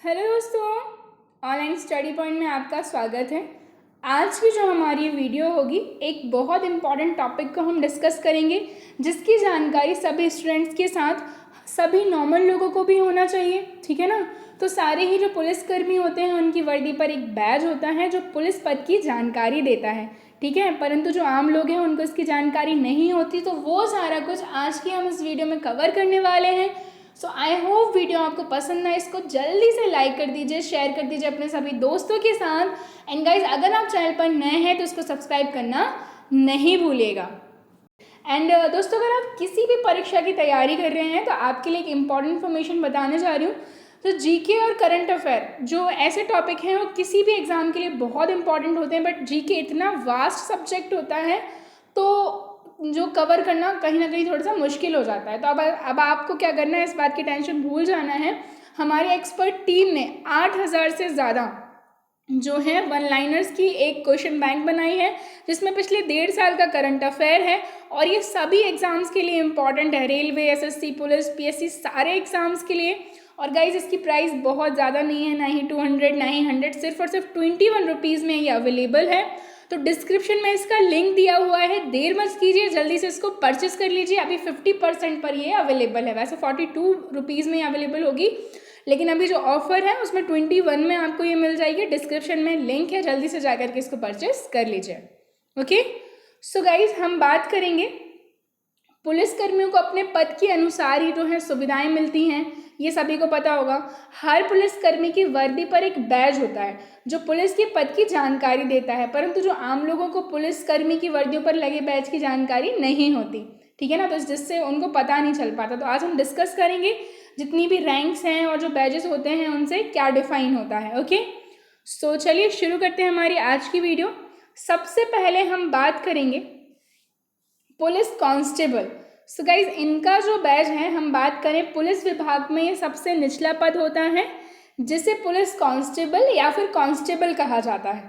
Hello दोस्तों, online study point में आपका स्वागत है। आज की जो हमारी वीडियो होगी एक बहुत इम्पॉर्टेंट टॉपिक को हम डिस्कस करेंगे, जिसकी जानकारी सभी स्टूडेंट्स के साथ सभी नॉर्मल लोगों को भी होना चाहिए। ठीक है ना। तो सारे ही जो पुलिसकर्मी होते हैं उनकी वर्दी पर एक बैज होता है जो पुलिस पद की जानकारी देता है। ठीक है, परंतु जो आम लोग हैं उनको इसकी जानकारी नहीं होती, तो वो सारा कुछ आज की हम इस वीडियो में कवर करने वाले हैं। सो आई होप वीडियो आपको पसंद आए। इसको जल्दी से लाइक कर दीजिए, शेयर कर दीजिए अपने सभी दोस्तों के साथ। एंड गाइज, अगर आप चैनल पर नए हैं तो इसको सब्सक्राइब करना नहीं भूलिएगा। एंड दोस्तों, अगर आप किसी भी परीक्षा की तैयारी कर रहे हैं तो आपके लिए एक इम्पॉर्टेंट इन्फॉर्मेशन बताने जा रही हूँ। तो जीके और करंट अफेयर जो ऐसे टॉपिक हैं वो किसी भी एग्जाम के लिए बहुत इंपॉर्टेंट होते हैं, बट जीके इतना वास्ट सब्जेक्ट होता है तो जो कवर करना कहीं ना कहीं थोड़ा सा मुश्किल हो जाता है। तो अब आपको क्या करना है, इस बात की टेंशन भूल जाना है। हमारी एक्सपर्ट टीम ने 8000 से ज़्यादा जो है वन लाइनर्स की एक क्वेश्चन बैंक बनाई है, जिसमें पिछले 1.5 साल का करंट अफेयर है और ये सभी एग्जाम्स के लिए इम्पॉर्टेंट है। रेलवे, एसएससी, पुलिस, पीएससी, सारे एग्जाम्स के लिए। और गाइज, इसकी प्राइस बहुत ज़्यादा नहीं है, ना ही 200 ना ही 100, सिर्फ और सिर्फ 21 रुपीज़ में ये अवेलेबल है। तो डिस्क्रिप्शन में इसका लिंक दिया हुआ है, देर मत कीजिए, जल्दी से इसको परचेस कर लीजिए। अभी 50% पर ये अवेलेबल है। वैसे 42 रुपीज़ में अवेलेबल होगी, लेकिन अभी जो ऑफर है उसमें 21 में आपको ये मिल जाएगी। डिस्क्रिप्शन में लिंक है, जल्दी से जाकर के इसको परचेस कर लीजिए। ओके, सो गाइज, हम बात करेंगे पुलिसकर्मियों को अपने पद के अनुसार ही जो है सुविधाएं मिलती हैं, ये सभी को पता होगा। हर पुलिसकर्मी की वर्दी पर एक बैज होता है जो पुलिस के पद की जानकारी देता है, परंतु जो आम लोगों को पुलिसकर्मी की वर्दियों पर लगे बैज की जानकारी नहीं होती। ठीक है ना, तो जिससे उनको पता नहीं चल पाता। तो आज हम डिस्कस करेंगे जितनी भी रैंक्स हैं और जो बैजेस होते हैं उनसे क्या डिफाइन होता है। ओके, सो चलिए शुरू करते हैं हमारी आज की वीडियो। सबसे पहले हम बात करेंगे पुलिस कांस्टेबल। सो गाइज, इनका जो बैज है, हम बात करें पुलिस विभाग में ये सबसे निचला पद होता है, जिसे पुलिस कांस्टेबल या फिर कांस्टेबल कहा जाता है।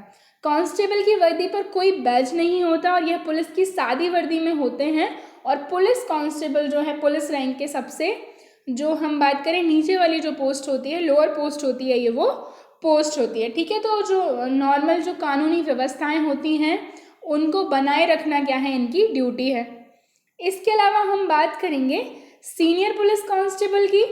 कांस्टेबल की वर्दी पर कोई बैज नहीं होता और यह पुलिस की सादी वर्दी में होते हैं। और पुलिस कांस्टेबल जो है पुलिस रैंक के सबसे, जो हम बात करें नीचे वाली जो पोस्ट होती है, लोअर पोस्ट होती है, ये वो पोस्ट होती है। ठीक है, तो जो नॉर्मल जो कानूनी व्यवस्थाएं होती हैं उनको बनाए रखना क्या है, इनकी ड्यूटी है। इसके अलावा हम बात करेंगे सीनियर पुलिस कांस्टेबल की।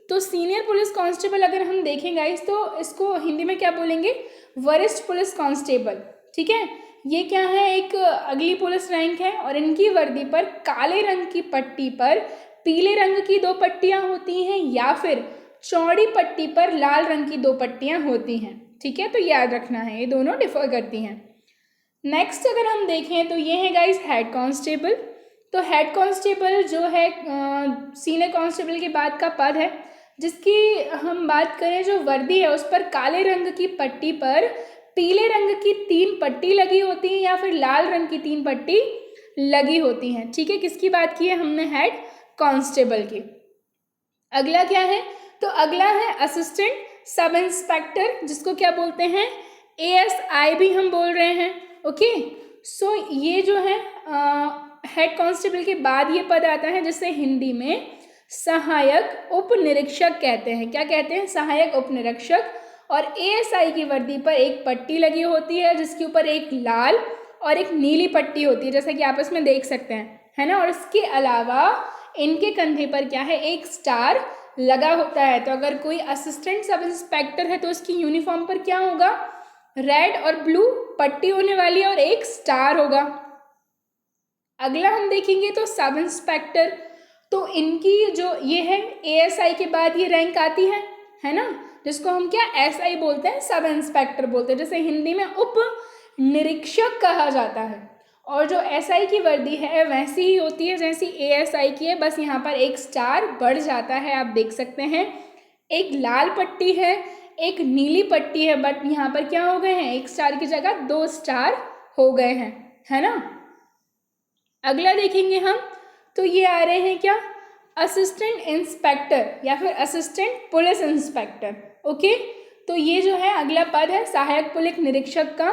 तो सीनियर पुलिस कांस्टेबल अगर हम देखें गाइस, तो इसको हिंदी में क्या बोलेंगे, वरिष्ठ पुलिस कांस्टेबल। ठीक है, ये क्या है, एक अगली पुलिस रैंक है और इनकी वर्दी पर काले रंग की पट्टी पर पीले रंग की 2 पट्टियां होती हैं या फिर चौड़ी पट्टी पर लाल रंग की 2 पट्टियां होती हैं। ठीक है, तो याद रखना है, ये दोनों डिफर करती हैं। नेक्स्ट अगर हम देखें तो ये है गाइस हेड कांस्टेबल। तो हेड कांस्टेबल जो है सीनियर कांस्टेबल के बाद का पद है, जिसकी हम बात करें जो वर्दी है उस पर काले रंग की पट्टी पर पीले रंग की 3 पट्टी लगी होती है या फिर लाल रंग की 3 पट्टी लगी होती हैं। ठीक है, किसकी बात की है हमने, हेड कांस्टेबल की। अगला क्या है, तो अगला है असिस्टेंट सब इंस्पेक्टर, जिसको क्या बोलते हैं, एएसआई भी हम बोल रहे हैं। ओके, सो ये जो है हेड कांस्टेबल के बाद ये पद आता है, जिसे हिंदी में सहायक उप निरीक्षक कहते हैं। क्या कहते हैं, सहायक उप निरीक्षक। और एएसआई की वर्दी पर एक पट्टी लगी होती है जिसके ऊपर एक लाल और एक नीली पट्टी होती है, जैसा कि आप इसमें देख सकते हैं, है ना। और इसके अलावा इनके कंधे पर क्या है, एक स्टार लगा होता है। तो अगर कोई असिस्टेंट सब इंस्पेक्टर है तो उसकी यूनिफॉर्म पर क्या होगा, रेड और ब्लू पट्टी होने वाली है और एक स्टार होगा। अगला हम देखेंगे तो सब इंस्पेक्टर। तो इनकी जो ये है एएसआई के बाद ये रैंक आती है ना, जिसको हम क्या एसआई बोलते हैं, सब इंस्पेक्टर बोलते हैं, जैसे हिंदी में उप निरीक्षक कहा जाता है। और जो एसआई की वर्दी है वैसी ही होती है जैसी एएसआई की है, बस यहाँ पर एक स्टार बढ़ जाता है। आप देख सकते हैं, एक लाल पट्टी है, एक नीली पट्टी है, बट यहाँ पर क्या हो गए हैं, एक स्टार की जगह 2 स्टार हो गए हैं, है ना। अगला देखेंगे हम, तो ये आ रहे हैं क्या, असिस्टेंट इंस्पेक्टर या फिर असिस्टेंट पुलिस इंस्पेक्टर। ओके, तो ये जो है अगला पद है सहायक पुलिस निरीक्षक का।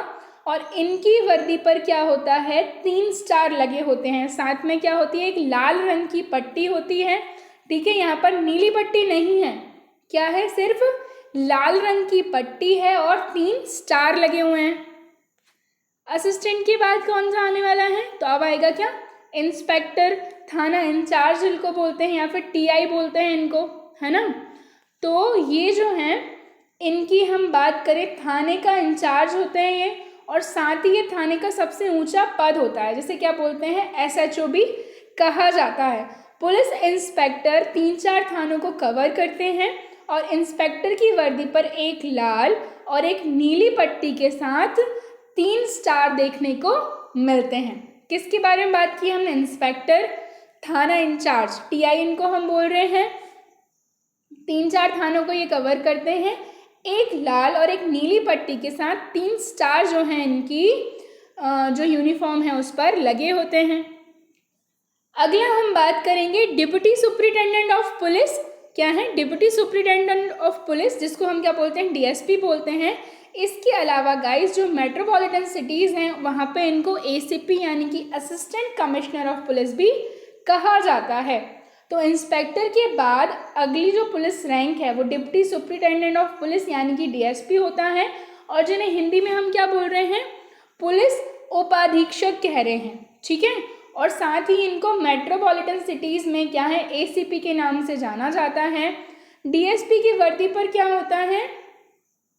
और इनकी वर्दी पर क्या होता है, 3 स्टार लगे होते हैं, साथ में क्या होती है, एक लाल रंग की पट्टी होती है। ठीक है, यहाँ पर नीली पट्टी नहीं है, क्या है, सिर्फ लाल रंग की पट्टी है और 3 स्टार लगे हुए हैं। असिस्टेंट के बाद कौन सा आने वाला है? तो अब आएगा क्या? इंस्पेक्टर, थाना इंचार्ज इनको बोलते हैं या फिर टीआई बोलते हैं इनको, है ना। तो ये जो हैं इनकी हम बात करें, थाने का इंचार्ज होते हैं ये, और साथ ही ये थाने का सबसे ऊंचा पद होता है, जिसे क्या बोलते हैं? एसएचओ भी कहा जाता है। पुलिस इंस्पेक्टर 3-4 थानों को कवर करते हैं और इंस्पेक्टर की वर्दी पर एक लाल और एक नीली पट्टी के साथ 3 स्टार देखने को मिलते हैं। किसके बारे में बात की हमने? इंस्पेक्टर, थाना इंचार्ज, टीआई इनको हम बोल रहे हैं। 3-4 थानों को ये कवर करते हैं, एक लाल और एक नीली पट्टी के साथ 3 स्टार जो हैं इनकी जो यूनिफॉर्म है उस पर लगे होते हैं। अगला हम बात करेंगे डिप्टी सुप्रिटेंडेंट ऑफ पुलिस। क्या है? डिप्टी सुप्रिटेंडेंट ऑफ पुलिस, जिसको हम क्या बोलते हैं? डीएसपी बोलते हैं। इसके अलावा गाइस जो मेट्रोपॉलिटन सिटीज़ हैं वहाँ पे इनको एसीपी यानी कि असिस्टेंट कमिश्नर ऑफ पुलिस भी कहा जाता है। तो इंस्पेक्टर के बाद अगली जो पुलिस रैंक है वो डिप्टी सुप्रिटेंडेंट ऑफ पुलिस यानी कि डीएसपी होता है, और जिन्हें हिंदी में हम क्या बोल रहे हैं? पुलिस उपाधीक्षक कह रहे हैं, ठीक है। और साथ ही इनको मेट्रोपॉलिटन सिटीज़ में क्या है? एसीपी के नाम से जाना जाता है। डीएसपी की वर्दी पर क्या होता है?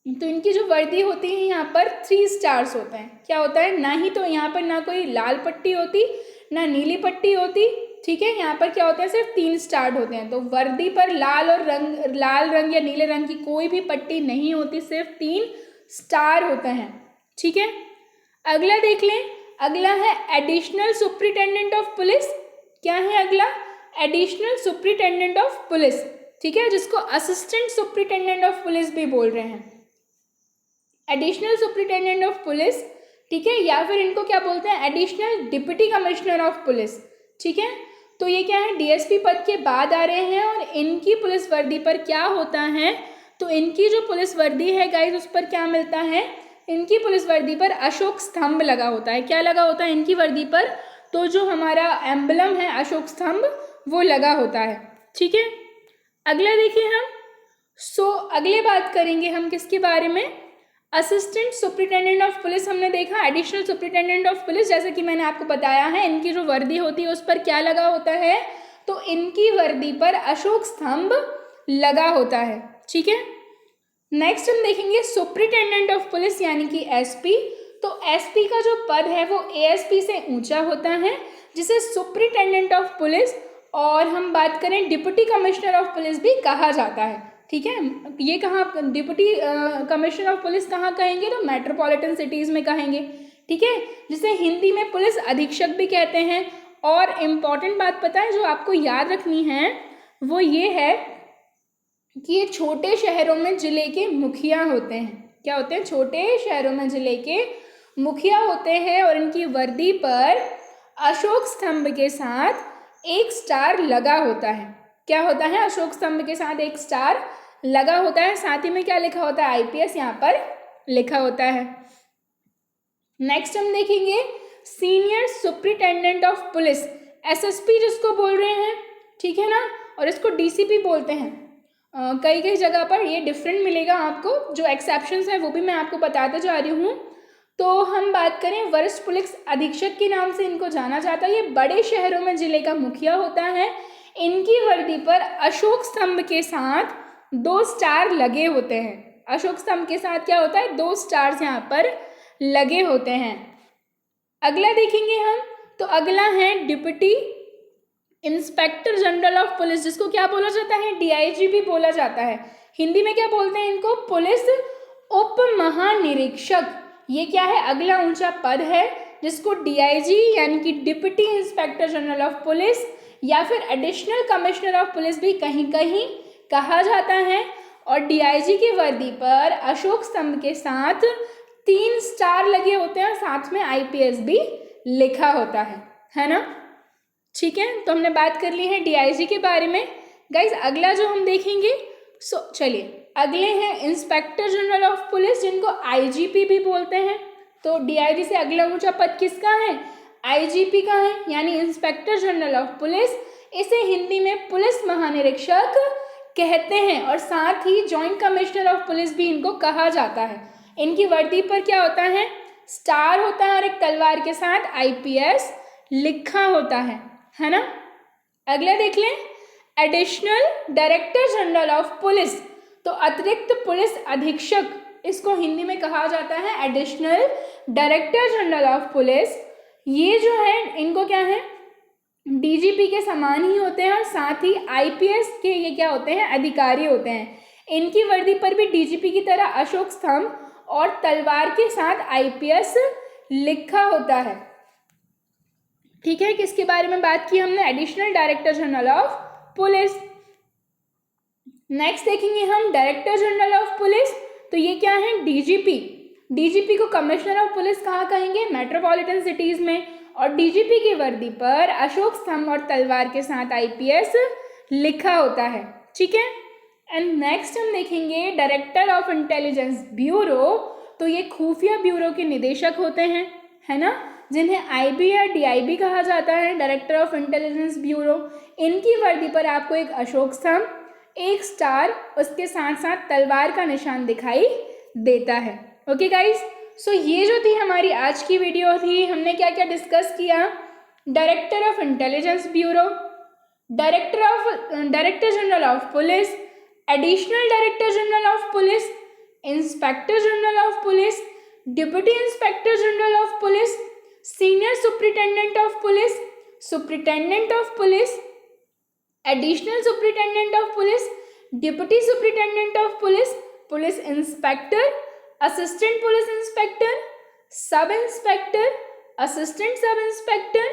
तो इनकी जो वर्दी होती है यहाँ पर 3 स्टार्स होते हैं। क्या होता है? ना ही तो यहाँ पर ना कोई लाल पट्टी होती ना नीली पट्टी होती, ठीक है। यहाँ पर क्या होता है? सिर्फ 3 स्टार होते हैं। तो वर्दी पर लाल रंग या नीले रंग की कोई भी पट्टी नहीं होती, सिर्फ 3 स्टार होते हैं, ठीक है। अगला देख लें, अगला है एडिशनल सुप्रिटेंडेंट ऑफ पुलिस। क्या है अगला? एडिशनल सुप्रिटेंडेंट ऑफ पुलिस, ठीक है, जिसको असिस्टेंट सुप्रिटेंडेंट ऑफ पुलिस भी बोल रहे हैं। एडिशनल सुप्रिटेंडेंट ऑफ पुलिस, ठीक है, या फिर इनको क्या बोलते हैं? Additional deputy commissioner of police, ठीक है। तो ये क्या है? डीएसपी पद के बाद आ रहे हैं, और इनकी पुलिस वर्दी पर क्या होता है? तो इनकी जो पुलिस वर्दी है गाइस उस पर क्या मिलता है? इनकी पुलिस वर्दी पर अशोक स्तंभ लगा होता है। क्या लगा होता है इनकी वर्दी पर? तो जो हमारा एम्बलम है अशोक स्तंभ वो लगा होता है, ठीक है। अगला देखिए हम अगले बात करेंगे हम किसके बारे में? असिस्टेंट सुप्रिटेंडेंट ऑफ पुलिस हमने देखा, एडिशनल सुप्रिटेंडेंट ऑफ पुलिस, जैसे कि मैंने आपको बताया है इनकी जो वर्दी होती है उस पर क्या लगा होता है? तो इनकी वर्दी पर अशोक स्तंभ लगा होता है, ठीक है। नेक्स्ट हम देखेंगे सुप्रिटेंडेंट ऑफ पुलिस यानी कि एसपी। तो एसपी का जो पद है वो एएसपी से ऊंचा होता है, जिसे सुप्रिटेंडेंट ऑफ पुलिस और हम बात करें डिप्टी कमिश्नर ऑफ पुलिस भी कहा जाता है, ठीक है। ये कहाँ डिप्टी कमिश्नर ऑफ पुलिस कहाँ कहेंगे? तो मेट्रोपॉलिटन सिटीज़ में कहेंगे, ठीक है, जिसे हिंदी में पुलिस अधीक्षक भी कहते हैं। और इम्पॉर्टेंट बात पता है जो आपको याद रखनी है वो ये है कि ये छोटे शहरों में जिले के मुखिया होते हैं। क्या होते हैं? छोटे शहरों में जिले के मुखिया होते हैं, और इनकी वर्दी पर अशोक स्तंभ के साथ एक स्टार लगा होता है। क्या होता है? अशोक स्तंभ के साथ एक स्टार लगा होता है। साथ ही में क्या लिखा होता है? आईपीएस यहाँ पर लिखा होता है। नेक्स्ट हम देखेंगे senior superintendent of police, SSP जिसको बोल रहे हैं, ठीक है ना, और इसको डीसीपी बोलते हैं। कई कई जगह पर ये डिफरेंट मिलेगा आपको, जो एक्सेप्शंस है वो भी मैं आपको बताते जा रही हूँ। तो हम बात करें वरिष्ठ पुलिस अधीक्षक के नाम से इनको जाना जाता है। ये बड़े शहरों में जिले का मुखिया होता है। इनकी वर्दी पर अशोक स्तंभ के साथ 2 स्टार लगे होते हैं। अशोक स्तंभ के साथ क्या होता है? 2 स्टार्स यहाँ पर लगे होते हैं। अगला देखेंगे हम, तो अगला है deputy inspector general of police, जिसको क्या बोला जाता है? डीआईजी भी बोला जाता है। हिंदी में क्या बोलते हैं इनको? पुलिस उप महानिरीक्षक। ये क्या है? अगला ऊंचा पद है जिसको डीआईजी यानी कि deputy inspector general of police या फिर एडिशनल कमिश्नर ऑफ पुलिस भी कहीं कहीं कहा जाता है। और डीआईजी की वर्दी पर अशोक स्तंभ के साथ 3 स्टार लगे होते हैं और साथ में आईपीएस भी लिखा होता है ना। ठीक है, तो हमने बात कर ली है डीआईजी के बारे में। गाइज अगला जो हम देखेंगे, चलिए अगले हैं इंस्पेक्टर जनरल ऑफ पुलिस, जिनको आईजीपी भी बोलते हैं। तो डीआईजी से अगला ऊंचा पद किसका है? आईजीपी का है, यानी इंस्पेक्टर जनरल ऑफ पुलिस। इसे हिंदी में पुलिस महानिरीक्षक कहते हैं, और साथ ही जॉइंट कमिश्नर ऑफ पुलिस भी इनको कहा जाता है। इनकी वर्दी पर क्या होता है, स्टार होता है और एक तलवार के साथ IPS लिखा होता है ना। अगला देख लें, additional director general of police. तो अतिरिक्त पुलिस अधीक्षक, इसको हिंदी में कहा जाता है additional director general of police. ये जो है इनको क्या है, DGP के समान ही होते हैं और साथ ही IPS के ये क्या होते हैं, अधिकारी होते हैं। इनकी वर्दी पर भी DGP की तरह अशोक स्तंभ और तलवार के साथ IPS लिखा होता है। ठीक है, किसके बारे में बात की हमने, additional director general of police. Next देखेंगे हम डायरेक्टर जनरल ऑफ पुलिस। तो ये क्या है, DGP को कमिश्नर ऑफ पुलिस कहा कहेंगे मेट्रोपॉलिटन सिटीज में, और DGP की वर्दी पर अशोक स्तंभ और तलवार के साथ IPS लिखा होता है। ठीक है, एंड नेक्स्ट हम देखेंगे डायरेक्टर ऑफ इंटेलिजेंस ब्यूरो। तो ये खुफिया ब्यूरो के निदेशक होते हैं, है ना, जिन्हें IB या DIB कहा जाता है, डायरेक्टर ऑफ इंटेलिजेंस ब्यूरो। इनकी वर्दी पर आपको एक अशोक स्तंभ, एक स्टार, उसके साथ साथ तलवार का निशान दिखाई देता है। ओके गाइज, सो ये जो थी हमारी आज की वीडियो थी, हमने क्या क्या डिस्कस किया, director of intelligence bureau, director general of police, additional director general of police, inspector general of police, deputy inspector general of police, senior superintendent of police, superintendent of police, additional superintendent of police, deputy superintendent of police, police inspector, assistant police inspector, sub inspector, assistant sub inspector,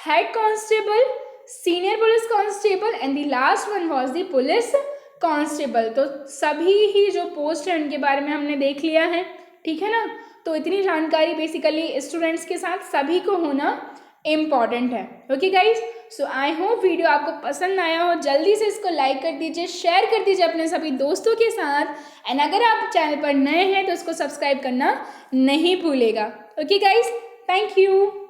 head constable, senior police constable, and the last one was the police constable. तो सभी ही जो post है उनके बारे में हमने देख लिया है। ठीक है ना, तो इतनी जानकारी बेसिकली स्टूडेंट्स के साथ सभी को होना इम्पॉर्टेंट है। Okay guys, so I hope video आपको पसंद आया हो। जल्दी से इसको लाइक कर दीजिए, शेयर कर दीजिए अपने सभी दोस्तों के साथ, एंड अगर आप चैनल पर नए हैं तो इसको सब्सक्राइब करना नहीं भूलेगा। Okay guys, thank you.